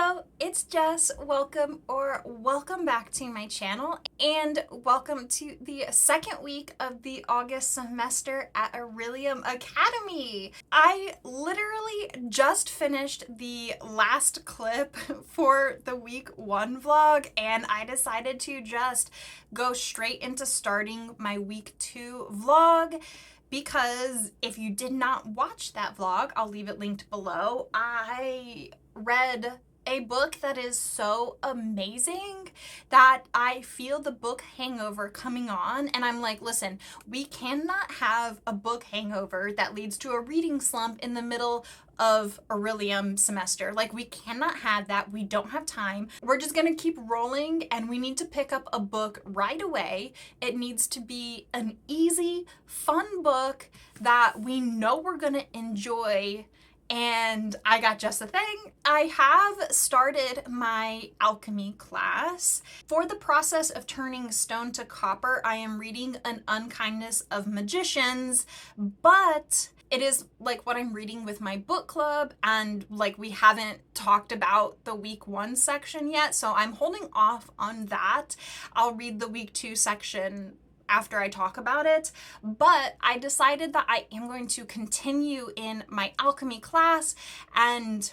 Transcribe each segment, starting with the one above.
Hello, it's Jess. Welcome back to my channel and welcome to the second week of the August semester at Readathon Academy. I literally just finished the last clip for the week 1 vlog and I decided to just go straight into starting my week 2 vlog. Because if you did not watch that vlog, I'll leave it linked below. I read a book that is so amazing that I feel the book hangover coming on, and I'm like, listen, we cannot have a book hangover that leads to a reading slump in the middle of a Readathon semester. Like, we cannot have that. We don't have time. We're just gonna keep rolling and we need to pick up a book right away. It needs to be an easy, fun book that we know we're gonna enjoy. And I got just the thing. I have started my alchemy class. For the process of turning stone to copper, I am reading An Unkindness of Magicians, but it is like what I'm reading with my book club, and like we haven't talked about the week 1 section yet, so I'm holding off on that. I'll read the week 2 section after I talk about it, but I decided that I am going to continue in my alchemy class, and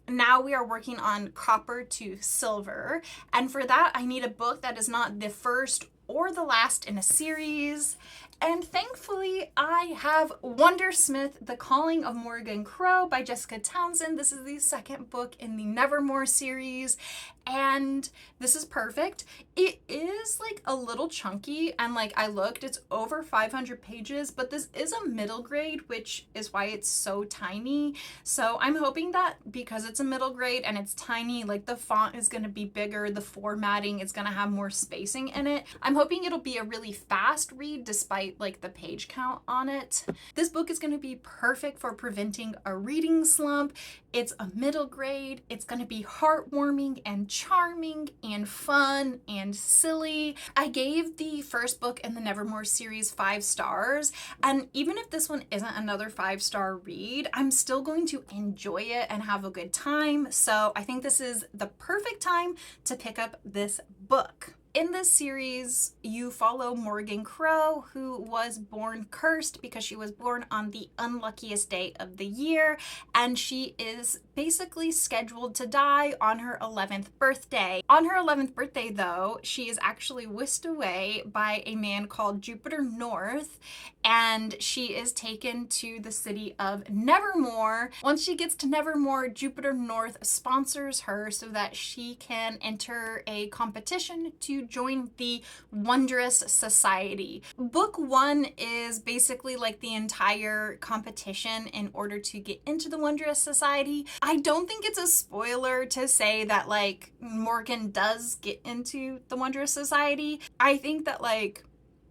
now we are working on copper to silver, and for that I need a book that is not the first or the last in a series. And thankfully, I have Wondersmith, The Calling of Morgan Crow by Jessica Townsend. This is the second book in the Nevermore series, and this is perfect. It is like a little chunky, and like I looked, it's over 500 pages, but this is a middle grade, which is why it's so tiny. So I'm hoping that because it's a middle grade and it's tiny, like the font is going to be bigger, the formatting is going to have more spacing in it. I'm hoping it'll be a really fast read despite like the page count on it. This book is going to be perfect for preventing a reading slump. It's a middle grade. It's going to be heartwarming and charming and fun and silly. I gave the first book in the Nevermore series 5 stars, and even if this one isn't another 5-star read, I'm still going to enjoy it and have a good time. So I think this is the perfect time to pick up this book. In this series, you follow Morgan Crow, who was born cursed because she was born on the unluckiest day of the year, and she is basically scheduled to die on her 11th birthday. On her 11th birthday, though, she is actually whisked away by a man called Jupiter North, and she is taken to the city of Nevermore. Once she gets to Nevermore, Jupiter North sponsors her so that she can enter a competition to join the Wondrous Society. Book 1 is basically like the entire competition in order to get into the Wondrous Society. I don't think it's a spoiler to say that like Morgan does get into the Wondrous Society. I think that like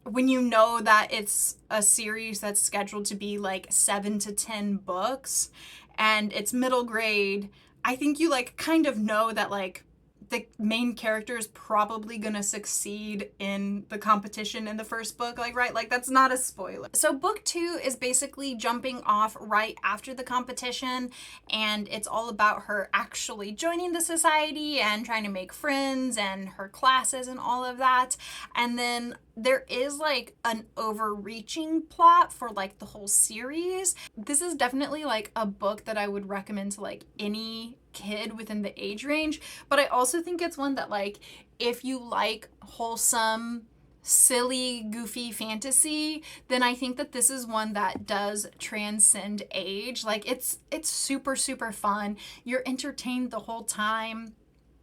when you know that it's a series that's scheduled to be like 7 to 10 books and it's middle grade, I think you like kind of know that like the main character is probably gonna succeed in the competition in the first book, like, right? Like, that's not a spoiler. So book 2 is basically jumping off right after the competition, and it's all about her actually joining the society and trying to make friends and her classes and all of that. And then there is like an overreaching plot for like the whole series. This is definitely like a book that I would recommend to like any kid within the age range, but I also think it's one that like if you like wholesome, silly, goofy fantasy, then I think that this is one that does transcend age. Like it's super fun. You're entertained the whole time.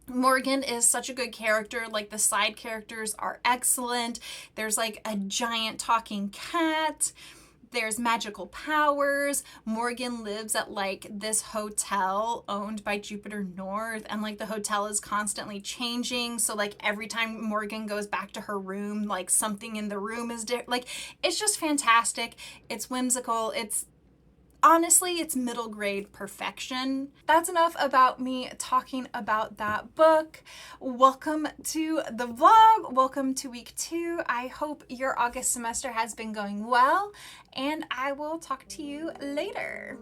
Morgan is such a good character. Like the side characters are excellent. There's like a giant talking cat. There's magical powers. Morgan lives at like this hotel owned by Jupiter North, and like the hotel is constantly changing. So like every time Morgan goes back to her room, like something in the room is different. Like it's just fantastic. It's whimsical. Honestly, it's middle grade perfection. That's enough about me talking about that book. Welcome to the vlog. Welcome to week 2. I hope your August semester has been going well, and I will talk to you later.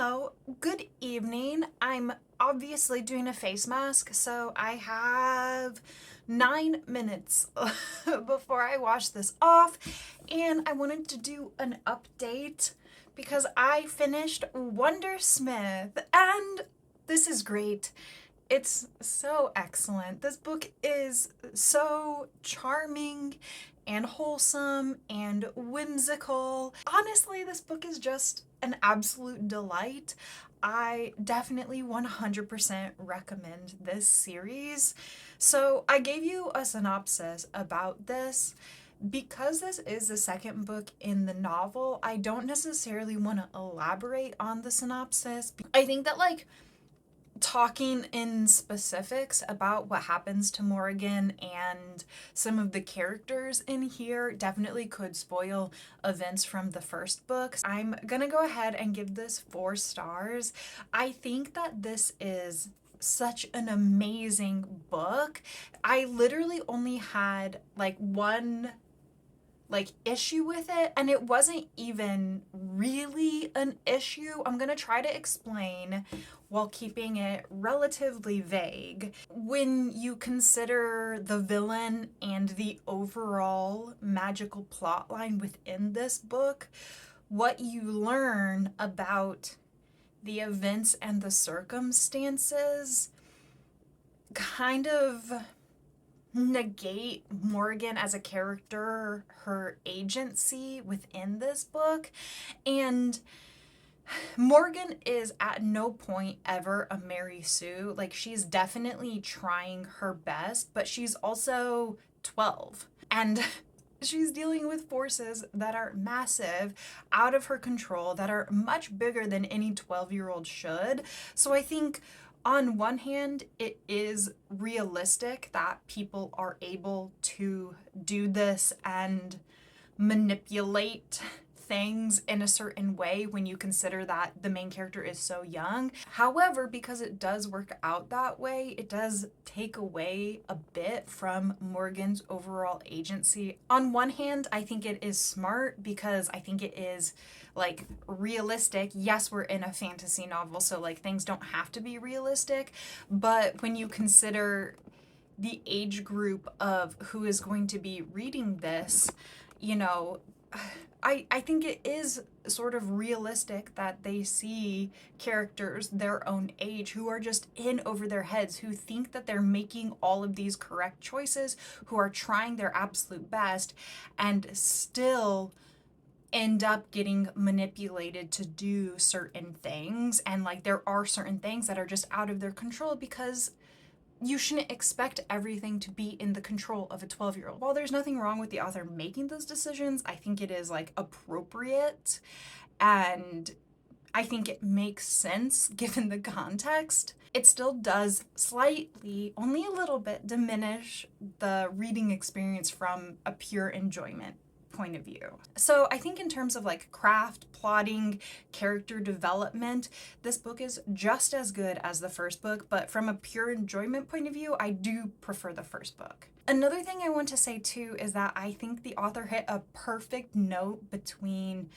Hello, good evening. I'm obviously doing a face mask, so I have 9 minutes before I wash this off, and I wanted to do an update because I finished Wondersmith, and this is great. It's so excellent. This book is so charming and wholesome and whimsical. Honestly, this book is just an absolute delight. I definitely 100% recommend this series. So, I gave you a synopsis about this. Because this is the second book in the novel, I don't necessarily want to elaborate on the synopsis. I think that, talking in specifics about what happens to Morgan and some of the characters in here definitely could spoil events from the first books. I'm gonna go ahead and give this 4 stars. I think that this is such an amazing book. I literally only had one issue with it, and it wasn't even really an issue. I'm gonna try to explain while keeping it relatively vague. When you consider the villain and the overall magical plotline within this book, what you learn about the events and the circumstances kind of negate Morgan as a character, her agency within this book. And Morgan is at no point ever a Mary Sue. She's definitely trying her best, but she's also 12. And she's dealing with forces that are massive, out of her control, that are much bigger than any 12-year-old should. So I think on one hand, it is realistic that people are able to do this and manipulate things in a certain way when you consider that the main character is so young. However, because it does work out that way, it does take away a bit from Morgan's overall agency. On one hand, I think it is smart because I think it is realistic. Yes, we're in a fantasy novel, so things don't have to be realistic, but when you consider the age group of who is going to be reading this, I think it is sort of realistic that they see characters their own age who are just in over their heads, who think that they're making all of these correct choices, who are trying their absolute best, and still end up getting manipulated to do certain things. And there are certain things that are just out of their control because you shouldn't expect everything to be in the control of a 12-year-old. While there's nothing wrong with the author making those decisions, I think it is appropriate, and I think it makes sense given the context. It still does slightly, only a little bit, diminish the reading experience from a pure enjoyment point of view. So I think in terms of craft, plotting, character development, this book is just as good as the first book, but from a pure enjoyment point of view, I do prefer the first book. Another thing I want to say too is that I think the author hit a perfect note between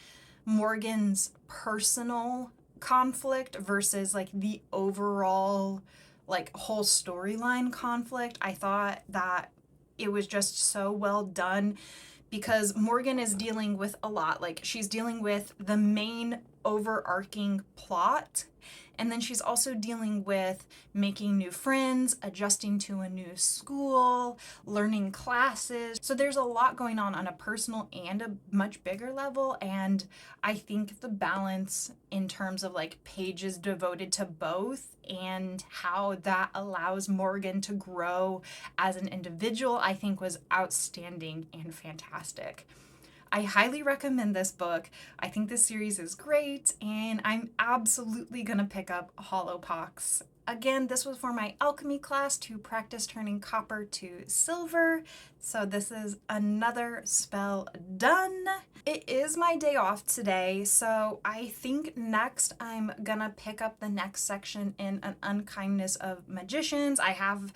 Morgan's personal conflict versus the overall whole storyline conflict. I thought that it was just so well done because Morgan is dealing with a lot. She's dealing with the main overarching plot, and then she's also dealing with making new friends, adjusting to a new school, learning classes. So there's a lot going on a personal and a much bigger level, and I think the balance in terms of pages devoted to both and how that allows Morgan to grow as an individual, I think was outstanding and fantastic. I highly recommend this book. I think this series is great, and I'm absolutely gonna pick up Hollowpox. Again, this was for my alchemy class to practice turning copper to silver, so this is another spell done. It is my day off today, so I think next I'm gonna pick up the next section in An Unkindness of Magicians. I have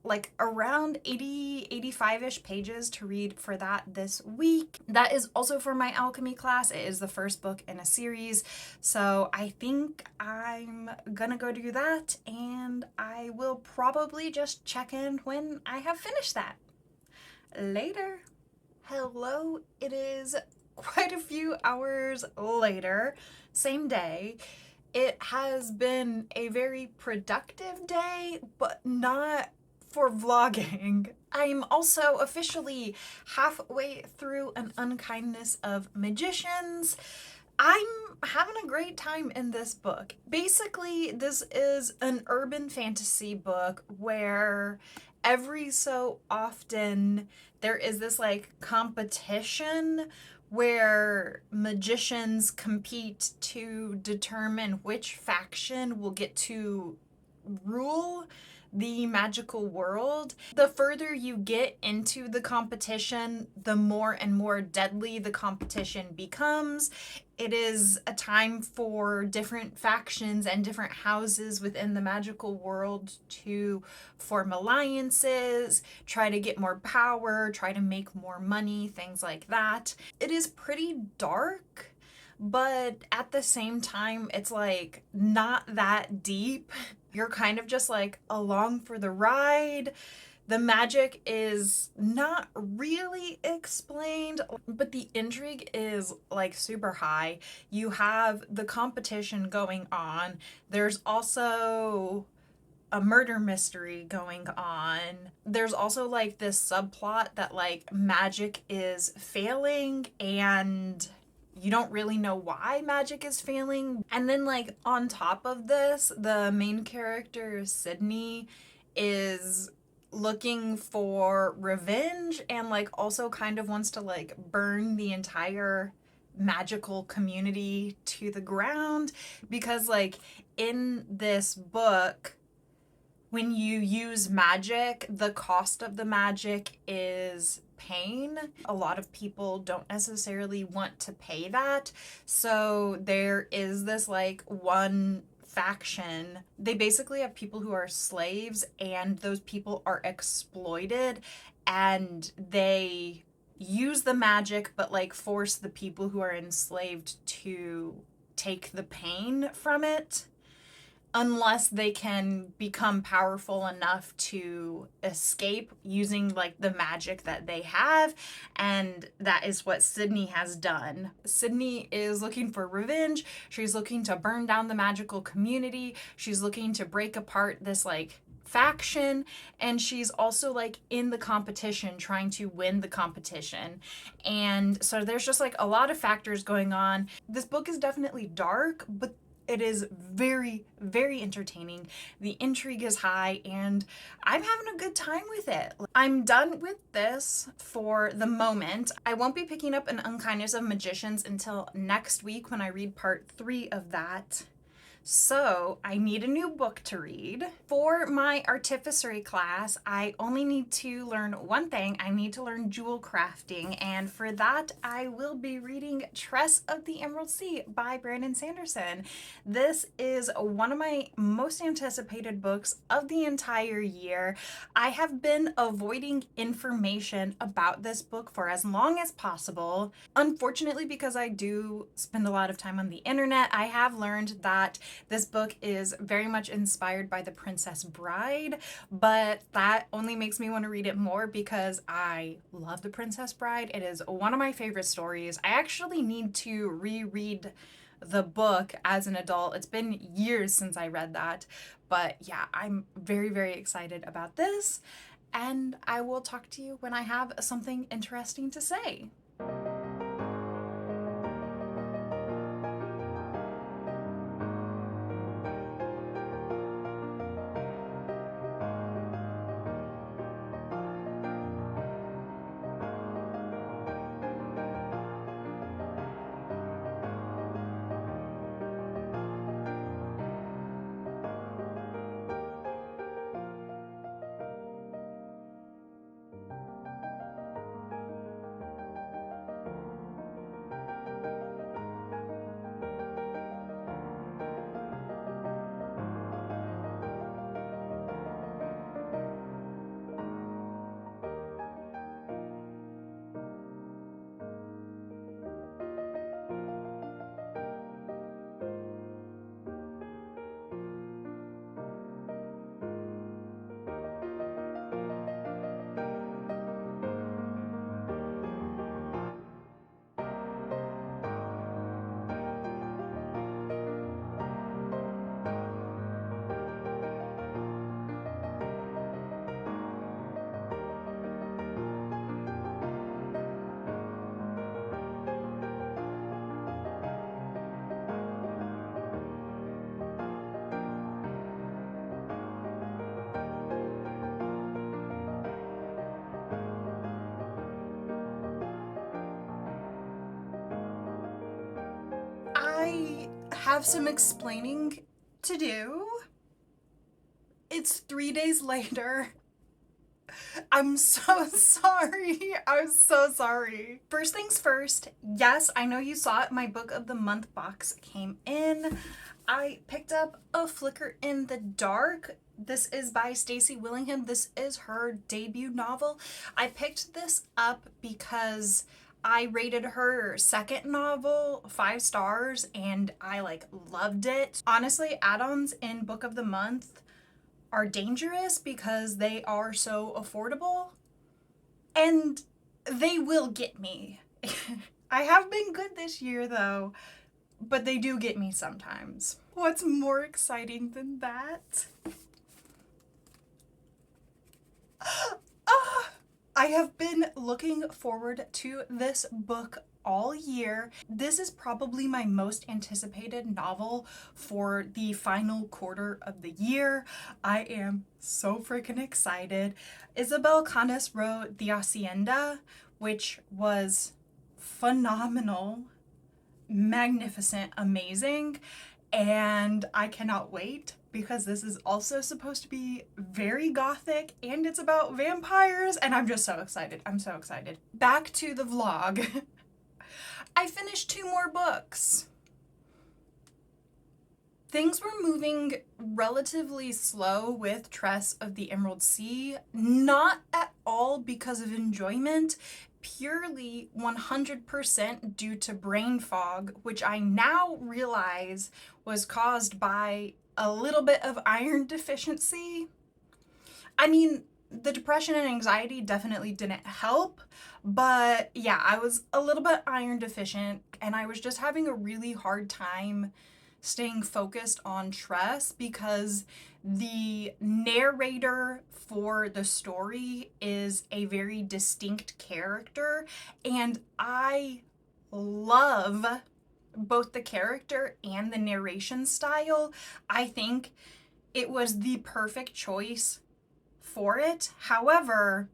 like around 80, 85-ish pages to read for that this week. That is also for my alchemy class. It is the first book in a series. So I think I'm gonna go do that, and I will probably just check in when I have finished that. Later. Hello, it is quite a few hours later, same day. It has been a very productive day, but not for vlogging. I'm also officially halfway through An Unkindness of Magicians. I'm having a great time in this book. Basically, this is an urban fantasy book where every so often there is this like competition where magicians compete to determine which faction will get to rule the magical world. The further you get into the competition, the more and more deadly the competition becomes. It is a time for different factions and different houses within the magical world to form alliances, try to get more power, try to make more money, things like that. It is pretty dark, but at the same time, it's like not that deep. You're kind of just like along for the ride. The magic is not really explained, but the intrigue is like super high. You have the competition going on. There's also a murder mystery going on. There's also like this subplot that like magic is failing and you don't really know why magic is failing. And then like on top of this, the main character, Sydney, is looking for revenge and like also kind of wants to like burn the entire magical community to the ground, because like in this book, when you use magic, the cost of the magic is pain. A lot of people don't necessarily want to pay that. So there is this like one faction. They basically have people who are slaves, and those people are exploited, and they use the magic but like force the people who are enslaved to take the pain from it, unless they can become powerful enough to escape using like the magic that they have. And that is what Sydney has done. Sydney is looking for revenge. She's looking to burn down the magical community. She's looking to break apart this like faction, and she's also like in the competition trying to win the competition. And so there's just like a lot of factors going on. This book is definitely dark, but it is very, very entertaining. The intrigue is high, and I'm having a good time with it. I'm done with this for the moment. I won't be picking up An Unkindness of Magicians until next week when I read part 3 of that. So I need a new book to read. For my artificery class, I only need to learn one thing. I need to learn jewel crafting, and for that I will be reading Tress of the Emerald Sea by Brandon Sanderson. This is one of my most anticipated books of the entire year. I have been avoiding information about this book for as long as possible. Unfortunately, because I do spend a lot of time on the internet, I have learned that this book is very much inspired by The Princess Bride, but that only makes me want to read it more because I love The Princess Bride. It is one of my favorite stories. I actually need to reread the book as an adult. It's been years since I read that, but yeah, I'm very, very excited about this, and I will talk to you when I have something interesting to say. have some explaining to do. It's 3 days later. I'm so sorry. I'm so sorry. First things first, yes, I know you saw it. My book of the month box came in. I picked up A Flicker in the Dark. This is by Stacey Willingham. This is her debut novel. I picked this up because I rated her second novel 5 stars and I loved it. Honestly, add-ons in book of the month are dangerous because they are so affordable and they will get me. I have been good this year though, but they do get me sometimes. What's more exciting than that? I have been looking forward to this book all year. This is probably my most anticipated novel for the final quarter of the year. I am so freaking excited. Isabel Canes wrote The Hacienda, which was phenomenal, magnificent, amazing, and I cannot wait because this is also supposed to be very gothic and it's about vampires and I'm just so excited. I'm so excited. Back to the vlog. I finished 2 more books. Things were moving relatively slow with Tress of the Emerald Sea, not at all because of enjoyment, purely 100% due to brain fog, which I now realize was caused by a little bit of iron deficiency. I mean, the depression and anxiety definitely didn't help, but yeah, I was a little bit iron deficient and I was just having a really hard time staying focused on Tress because the narrator for the story is a very distinct character and I love both the character and the narration style. I think it was the perfect choice for it. However,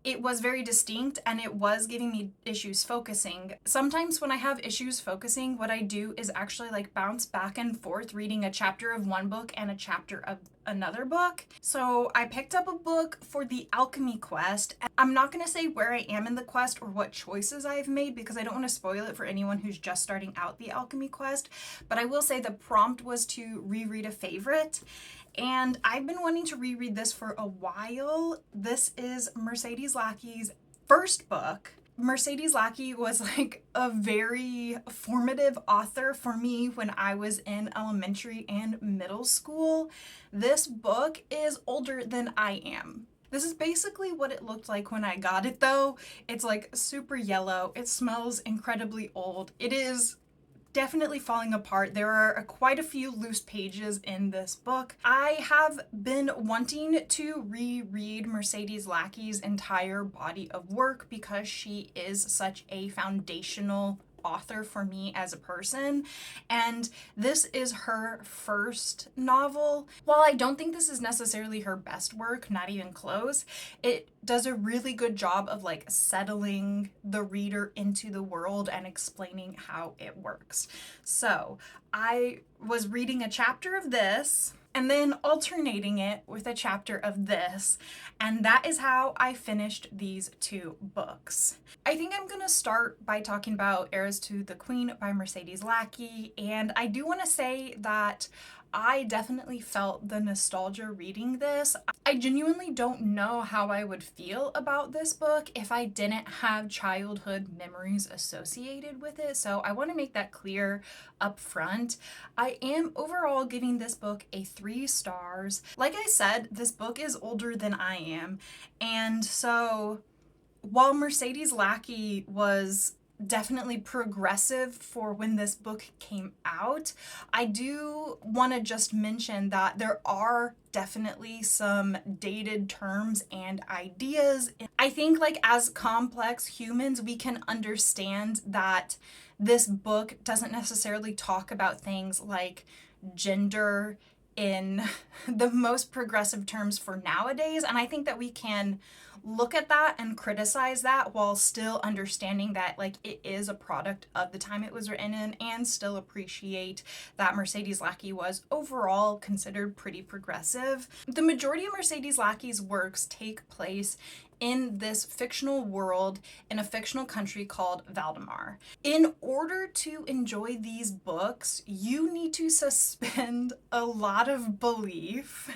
it was very distinct and it was giving me issues focusing. Sometimes when I have issues focusing, what I do is actually bounce back and forth reading a chapter of one book and a chapter of another book. So I picked up a book for the alchemy quest. I'm not going to say where I am in the quest or what choices I've made because I don't want to spoil it for anyone who's just starting out the alchemy quest, but I will say the prompt was to reread a favorite. And I've been wanting to reread this for a while. This is Mercedes Lackey's first book. Mercedes Lackey was a very formative author for me when I was in elementary and middle school. This book is older than I am. This is basically what it looked like when I got it though. It's super yellow. It smells incredibly old. It is definitely falling apart. There are quite a few loose pages in this book. I have been wanting to reread Mercedes Lackey's entire body of work because she is such a foundational author for me as a person, and this is her first novel. While I don't think this is necessarily her best work, not even close, it does a really good job of settling the reader into the world and explaining how it works. So I was reading a chapter of this and then alternating it with a chapter of this, and that is how I finished these 2 books. I think I'm gonna start by talking about Heirs to the Queen by Mercedes Lackey, and I do want to say that I definitely felt the nostalgia reading this. I genuinely don't know how I would feel about this book if I didn't have childhood memories associated with it, so I want to make that clear up front. I am overall giving this book a 3 stars. Like I said, this book is older than I am, and so while Mercedes Lackey was definitely progressive for when this book came out, I do want to just mention that there are definitely some dated terms and ideas. I think as complex humans, we can understand that this book doesn't necessarily talk about things like gender in the most progressive terms for nowadays. And I think that we can look at that and criticize that while still understanding that like it is a product of the time it was written in, and still appreciate that Mercedes Lackey was overall considered pretty progressive. The majority of Mercedes Lackey's works take place in this fictional world in a fictional country called Valdemar. In order to enjoy these books, you need to suspend a lot of belief.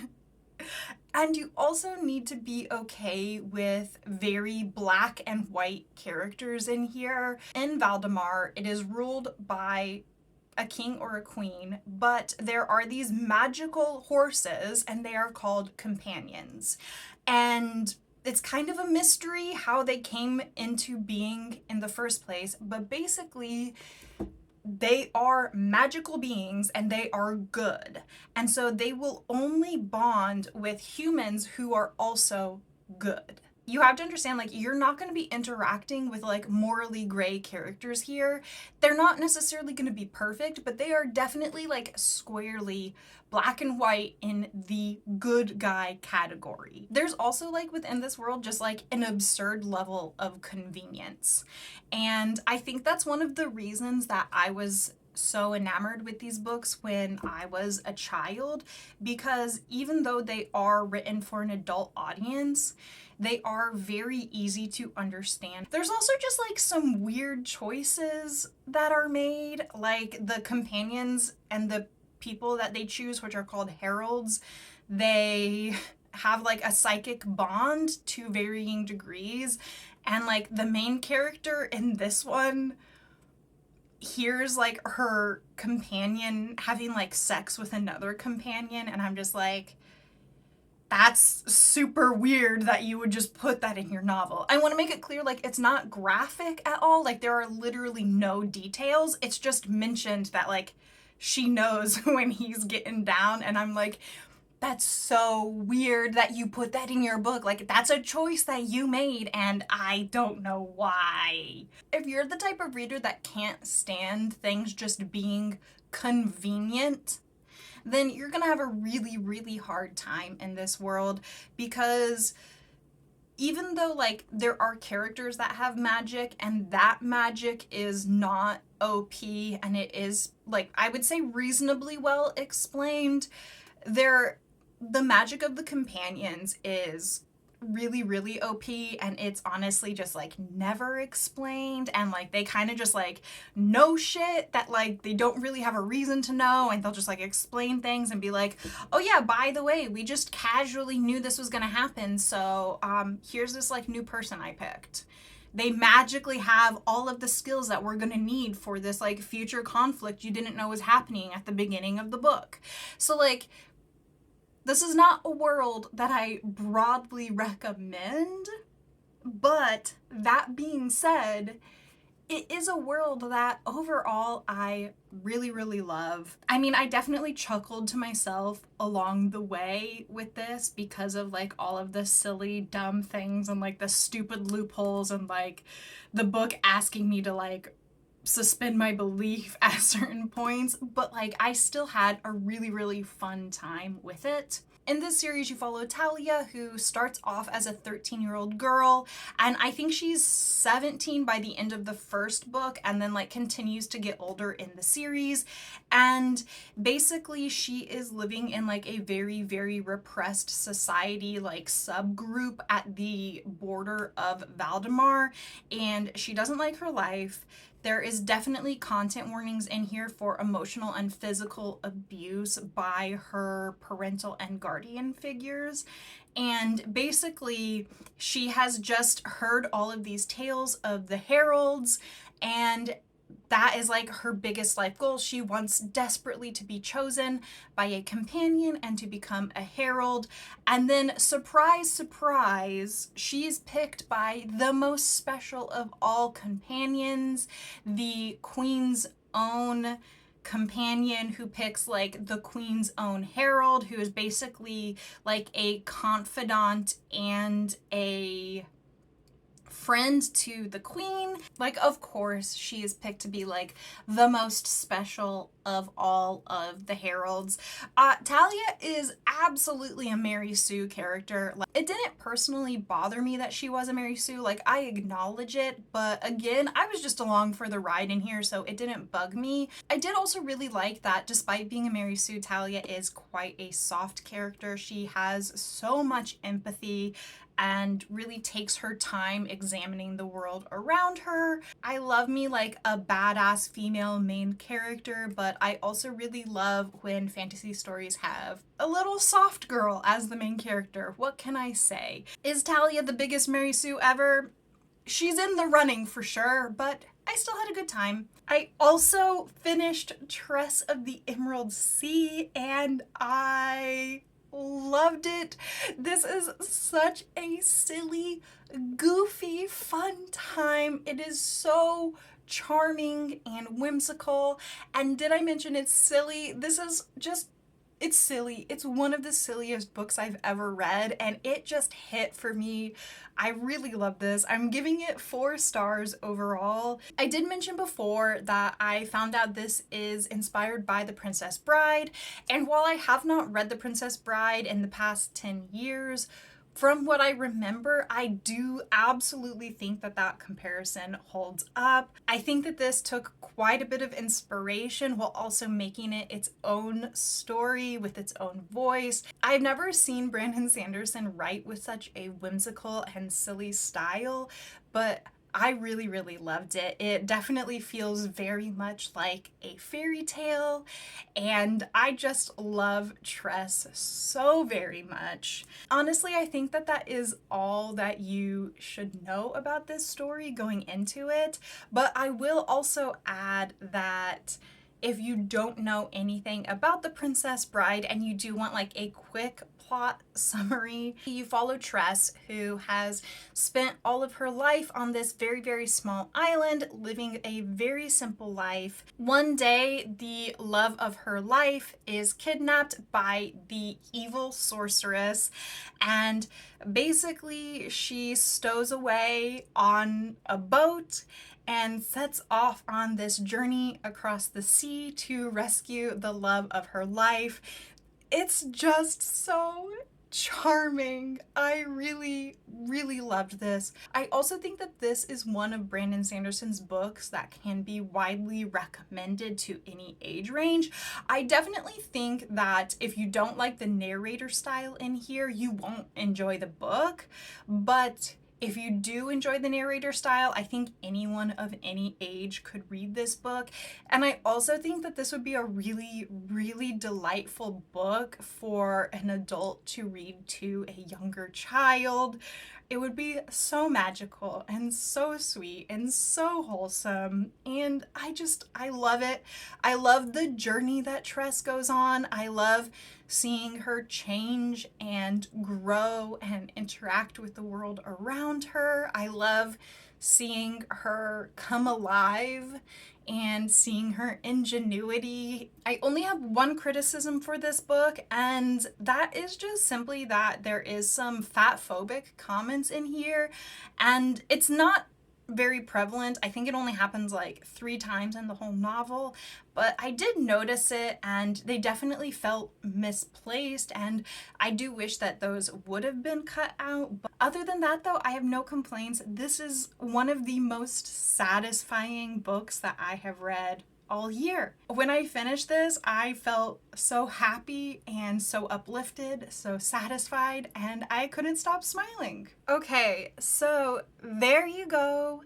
And you also need to be okay with very black and white characters in here. In Valdemar, it is ruled by a king or a queen, but there are these magical horses and they are called companions. And it's kind of a mystery how they came into being in the first place, but basically they are magical beings and they are good. And so they will only bond with humans who are also good. You have to understand, like, you're not going to be interacting with like morally gray characters here. They're not necessarily going to be perfect, but they are definitely like squarely black and white in the good guy category. There's also like within this world just like an absurd level of convenience. And I think that's one of the reasons that I was so enamored with these books when I was a child, because even though they are written for an adult audience, they are very easy to understand. There's also just like some weird choices that are made, like the companions and the people that they choose, which are called heralds. They have like a psychic bond to varying degrees, and like the main character in this one hears like her companion having like sex with another companion, and I'm just like, that's super weird that you would just put that in your novel. I want to make it clear, like, it's not graphic at all. Like, there are literally no details. It's just mentioned that, like, she knows when he's getting down, and I'm like, that's so weird that you put that in your book. Like, that's a choice that you made, and I don't know why. If you're the type of reader that can't stand things just being convenient, then you're gonna have a really, really hard time in this world, because even though like there are characters that have magic and that magic is not OP and it is like, I would say, reasonably well explained, the magic of the companions is really, really OP, and it's honestly just like never explained, and like they kind of just like know shit that like they don't really have a reason to know, and they'll just like explain things and be like, oh yeah, by the way, we just casually knew this was gonna happen, so here's this like new person I picked. They magically have all of the skills that we're gonna need for this like future conflict you didn't know was happening at the beginning of the book. So like, this is not a world that I broadly recommend, but that being said, it is a world that overall I really, really love. I mean, I definitely chuckled to myself along the way with this because of like all of the silly, dumb things and like the stupid loopholes and like the book asking me to like suspend my belief at certain points, but like I still had a really, really fun time with it. In this series, you follow Talia, who starts off as a 13-year-old girl, and I think she's 17 by the end of the first book, and then like continues to get older in the series. And basically she is living in like a very, very repressed society, like subgroup at the border of Valdemar, and she doesn't like her life. There is definitely content warnings in here for emotional and physical abuse by her parental and guardian figures. And basically, she has just heard all of these tales of the heralds, and that is like her biggest life goal. She wants desperately to be chosen by a companion and to become a herald. And then, surprise, surprise, she's picked by the most special of all companions, the queen's own companion, who picks like the queen's own herald, who is basically like a confidant and a friend to the queen. Like, of course, she is picked to be like the most special of all of the heralds. Talia is absolutely a Mary Sue character. Like, it didn't personally bother me that she was a Mary Sue. Like, I acknowledge it, but again, I was just along for the ride in here, so it didn't bug me. I did also really like that despite being a Mary Sue, Talia is quite a soft character. She has so much empathy and really takes her time examining the world around her. I love me like a badass female main character, but I also really love when fantasy stories have a little soft girl as the main character. What can I say? Is Talia the biggest Mary Sue ever? She's in the running for sure, but I still had a good time. I also finished Tress of the Emerald Sea and I loved it. This is such a silly, goofy, fun time. It is so charming and whimsical. And did I mention it's silly? This is just, it's silly. It's one of the silliest books I've ever read, and it just hit for me. I really love this. I'm giving it 4 stars overall. I did mention before that I found out this is inspired by The Princess Bride, and while I have not read The Princess Bride in the past 10 years, from what I remember, I do absolutely think that that comparison holds up. I think that this took quite a bit of inspiration while also making it its own story with its own voice. I've never seen Brandon Sanderson write with such a whimsical and silly style, but I really, really loved it. It definitely feels very much like a fairy tale, and I just love Tress so very much. Honestly, I think that that is all that you should know about this story going into it, but I will also add that if you don't know anything about The Princess Bride and you do want like a quick plot summary, you follow Tress, who has spent all of her life on this very, very small island, living a very simple life. One day, the love of her life is kidnapped by the evil sorceress, and basically she stows away on a boat and sets off on this journey across the sea to rescue the love of her life. It's just so charming. I really, really loved this. I also think that this is one of Brandon Sanderson's books that can be widely recommended to any age range. I definitely think that if you don't like the narrator style in here, you won't enjoy the book, but if you do enjoy the narrator style, I think anyone of any age could read this book. And I also think that this would be a really, really delightful book for an adult to read to a younger child. It would be so magical and so sweet and so wholesome. And I love it. I love the journey that Tress goes on. I love seeing her change and grow and interact with the world around her. I love seeing her come alive and seeing her ingenuity. I only have one criticism for this book, and that is just simply that there is some fat phobic comments in here, and it's not very prevalent. I think it only happens like 3 times in the whole novel, but I did notice it and they definitely felt misplaced, and I do wish that those would have been cut out. But other than that though, I have no complaints. This is one of the most satisfying books that I have read all year. When I finished this, I felt so happy and so uplifted, so satisfied, and I couldn't stop smiling. Okay, so there you go.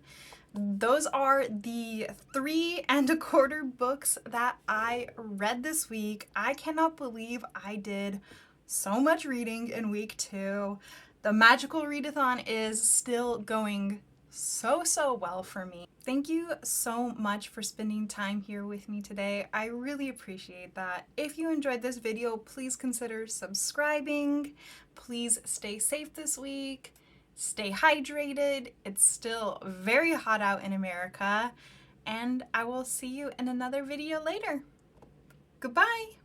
Those are the 3 1/4 books that I read this week. I cannot believe I did so much reading in week 2. The magical readathon is still going so well for me. Thank you so much for spending time here with me today. I really appreciate that. If you enjoyed this video, please consider subscribing. Please stay safe this week. Stay hydrated. It's still very hot out in America, and I will see you in another video later. Goodbye!